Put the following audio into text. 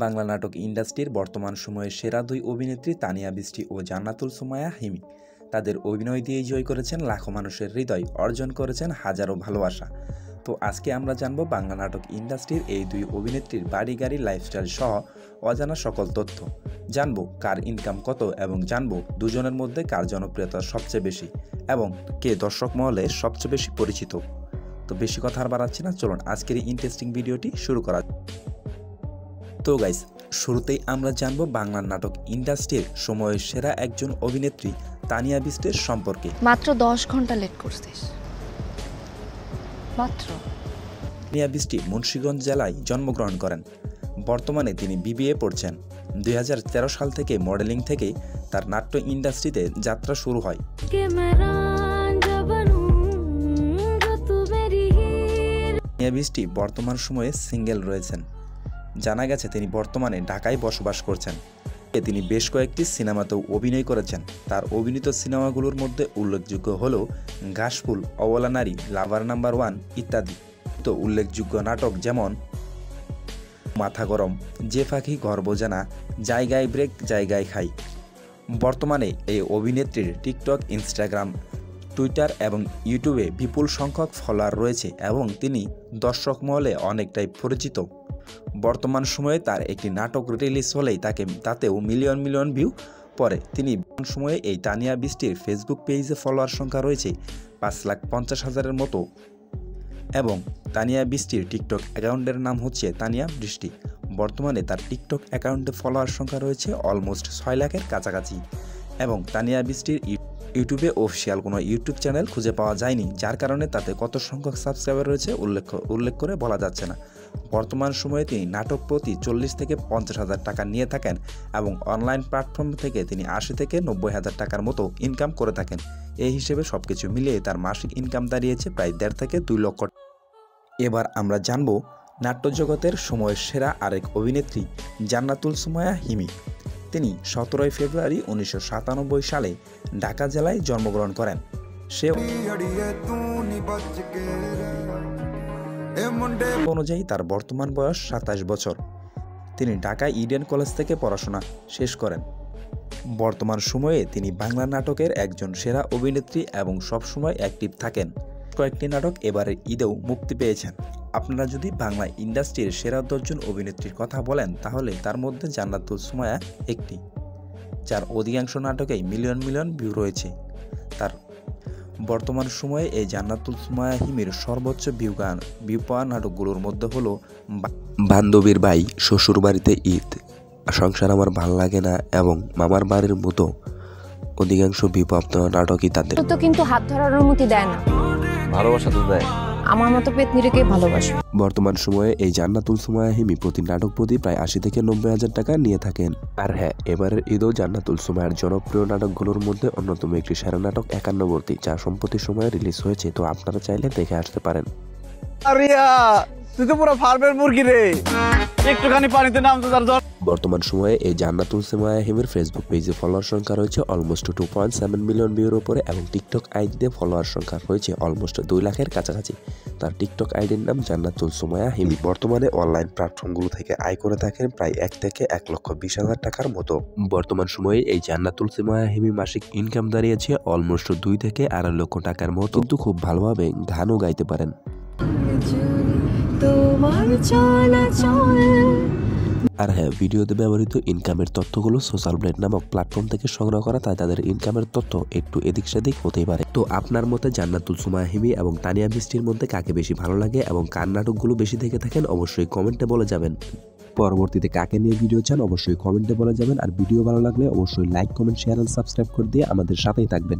বাংলা নাটক ইন্ডাস্ট্রির বর্তমান সময়ে সেরা দুই অভিনেত্রী তানিয়া বৃষ্টি ও জান্নাতুল সুমাইয়া হিমি। তাদের অভিনয় দিয়েই জয় করেছেন লাখো মানুষের হৃদয়, অর্জন করেছেন হাজারো ভালোবাসা। তো আজকে আমরা জানবো বাংলা নাটক ইন্ডাস্ট্রির এই দুই অভিনেত্রীর বাড়ি গাড়ি লাইফস্টাইল সহ অজানা সকল তথ্য। জানবো কার ইনকাম কত এবং জানবো দুজনের মধ্যে কার জনপ্রিয়তা সবচেয়ে বেশি এবং কে দর্শক মহলে সবচেয়ে বেশি পরিচিত। তো বেশি কথা আর বাড়াচ্ছি না, চলুন আজকের এই ইন্টারেস্টিং ভিডিওটি শুরু করা। তো গাইস, শুরুতেই আমরা জানবো বাংলা নাটক ইন্ডাস্ট্রির সময়ের সেরা একজন অভিনেত্রী তানিয়া বৃষ্টির সম্পর্কে। মাত্র 10 ঘন্টা লেট করছিস মাত্র। তানিয়া বৃষ্টি মুন্সিগঞ্জ জেলায় জন্মগ্রহণ করেন। বর্তমানে তিনি বিবিএ পড়ছেন। 2013 সাল থেকে মডেলিং থেকে তার নাট্য ইন্ডাস্ট্রিতে যাত্রা শুরু হয়। তানিয়া বৃষ্টি বর্তমান সময়ে সিঙ্গেল রয়েছেন। জানা গেছে তিনি বর্তমানে ঢাকায় বসবাস করছেন। তিনি বেশ কয়েকটি সিনেমাতেও অভিনয় করেছেন। তার অভিনীত সিনেমাগুলোর মধ্যে উল্লেখযোগ্য হল ঘাসফুল, অবলা নারী, লাভার নাম্বার 1 ইত্যাদি। তো উল্লেখযোগ্য নাটক যেমন মাথা গরম, যে ফাঁকি ঘর বোঝানা, জায়গায় ব্রেক জায়গায় খাই। বর্তমানে এই অভিনেত্রীর টিকটক, ইনস্টাগ্রাম, টুইটার এবং ইউটিউবে বিপুল সংখ্যক ফলোয়ার রয়েছে এবং তিনি দর্শক মহলে অনেকটাই পরিচিত। বর্তমান সময়ে তার একটি নাটক রিলিজ হলেই তাতেও মিলিয়ন মিলিয়ন ভিউ পড়ে। তিনি বর্তমান সময়ে এই তানিয়া বৃষ্টির ফেসবুক পেজে ফলোয়ার সংখ্যা রয়েছে 5,50,000-এর মতো এবং তানিয়া বৃষ্টির টিকটক অ্যাকাউন্টের নাম হচ্ছে তানিয়া বৃষ্টি। বর্তমানে তার টিকটক অ্যাকাউন্টে ফলোয়ার সংখ্যা রয়েছে অলমোস্ট 6 লাখের কাছাকাছি এবং তানিয়া বৃষ্টির ইউটিউবে অফিসিয়াল কোনো ইউটিউব চ্যানেল খুঁজে পাওয়া যায়নি, যার কারণে তাতে কত সংখ্যক সাবস্ক্রাইবার রয়েছে উল্লেখ করে বলা যাচ্ছে না। বর্তমান সময়ে তিনি নাটক প্রতি 40 থেকে 50,000 টাকা নিয়ে থাকেন এবং অনলাইন প্ল্যাটফর্ম থেকে তিনি 80 থেকে 90,000 টাকার মতো ইনকাম করে থাকেন। এই হিসেবে সবকিছু মিলিয়ে তার মাসিক ইনকাম দাঁড়িয়েছে প্রায় 1.5 থেকে 2 লক্ষ। এবার আমরা জানবো নাট্যজগতের সময়ের সেরা আরেক অভিনেত্রী জান্নাতুল সুমাইয়া হিমি। তিনি 17 ফেব্রুয়ারি 1997 সালে ঢাকা জেলায় জন্মগ্রহণ করেন। সে অনুযায়ী তার বর্তমান বয়স 27 বছর। তিনি ঢাকা ইডেন কলেজ থেকে পড়াশোনা শেষ করেন। বর্তমান সময়ে তিনি বাংলা নাটকের একজন সেরা অভিনেত্রী এবং সবসময় অ্যাক্টিভ থাকেন। কয়েকটি নাটক এবারের ঈদেও মুক্তি পেয়েছেন। আপনারা যদি বাংলা ইন্ডাস্ট্রির সেরা 10 জন অভিনেত্রীর কথা বলেন তাহলে তার মধ্যে জান্নাতুল সুমাইয়া একটি, যার অধিকাংশ নাটকেই মিলিয়ন মিলিয়ন ভিউ রয়েছে। তার বর্তমান সময়ে এই জান্নাতুল সুমাইয়া হিমির সর্বোচ্চ ভিউ পাওয়া নাটকগুলোর মধ্যে হলো বান্ধবীর ভাই, শ্বশুর বাড়িতে ঈদ, সংসার আমার ভাল লাগে না এবং মামার বাড়ির মতো অধিকাংশ ভিউ প্রাপ্ত নাটকই তাদের। তো কিন্তু হাত ধরার অনুমতি দেয় না, ভালোবাসা তো দেয়। আমার মতো পেতনিরেকেই ভালোবাসে। বর্তমান সময়ে এই জান্নাতুল সুমাইয়া হিমি প্রতি নাটক প্রতি প্রায় 80 থেকে 90,000 টাকা নিয়ে থাকেন। আর হ্যাঁ, এবারের ঈদও জান্নাতুল সুমাইয়ার জনপ্রিয় নাটকগুলোর মধ্যে অন্যতম একটি সেরা নাটক 51বর্তী, যা সম্প্রতি সময়ে রিলিজ হয়েছে। তো আপনারা চাইলে দেখে আসতে পারেন। তুই তো পুরো ফার্মের মুরগি রে, একটুখানি পানিতে নামতো তার জ্বর। বর্তমান সময়ে এই জান্নাতুল সুমাইয়া হিমির ফেসবুক পেজে ফলোয়ার সংখ্যা রয়েছে অলমোস্ট 2.7 মিলিয়ন ভিউর উপরে এবং টিকটক আইডিতে ফলোয়ার সংখ্যা রয়েছে অলমোস্ট 2 লাখের কাছাকাছি। তার টিকটক আইডির নাম জান্নাতুল সুমাইয়া হিমি। বর্তমানে অনলাইন প্ল্যাটফর্মগুলো থেকে আয় করে থাকেন প্রায় 1 থেকে 1,20,000 টাকার মতো। বর্তমান সময়ে এই জান্নাতুল সুমাইয়া হিমি মাসিক ইনকাম দাঁড়িয়েছে অলমোস্ট 2 থেকে 2.5 লক্ষ টাকার মতো, কিন্তু খুব ভালোভাবে গানও গাইতে পারেন। আর হ্যাঁ, ভিডিওতে ব্যবহৃত ইনকামের তথ্যগুলো সোশ্যাল ব্লেড নামক প্ল্যাটফর্ম থেকে সংগ্রহ করা, তাই তাদের ইনকামের তথ্য একটু এদিক সেদিক হতেই পারে। তো আপনার মতে জান্নাতুল সুমাইয়া হিমি এবং তানিয়া বৃষ্টির মধ্যে কাকে বেশি ভালো লাগে এবং কার নাটকগুলো বেশি দেখে থাকেন অবশ্যই কমেন্টে বলে যাবেন। পরবর্তীতে কাকে নিয়ে ভিডিও চান অবশ্যই কমেন্টে বলে যাবেন। আর ভিডিও ভালো লাগলে অবশ্যই like, comment, share and subscribe করে দিয়ে আমাদের সাথেই থাকবেন।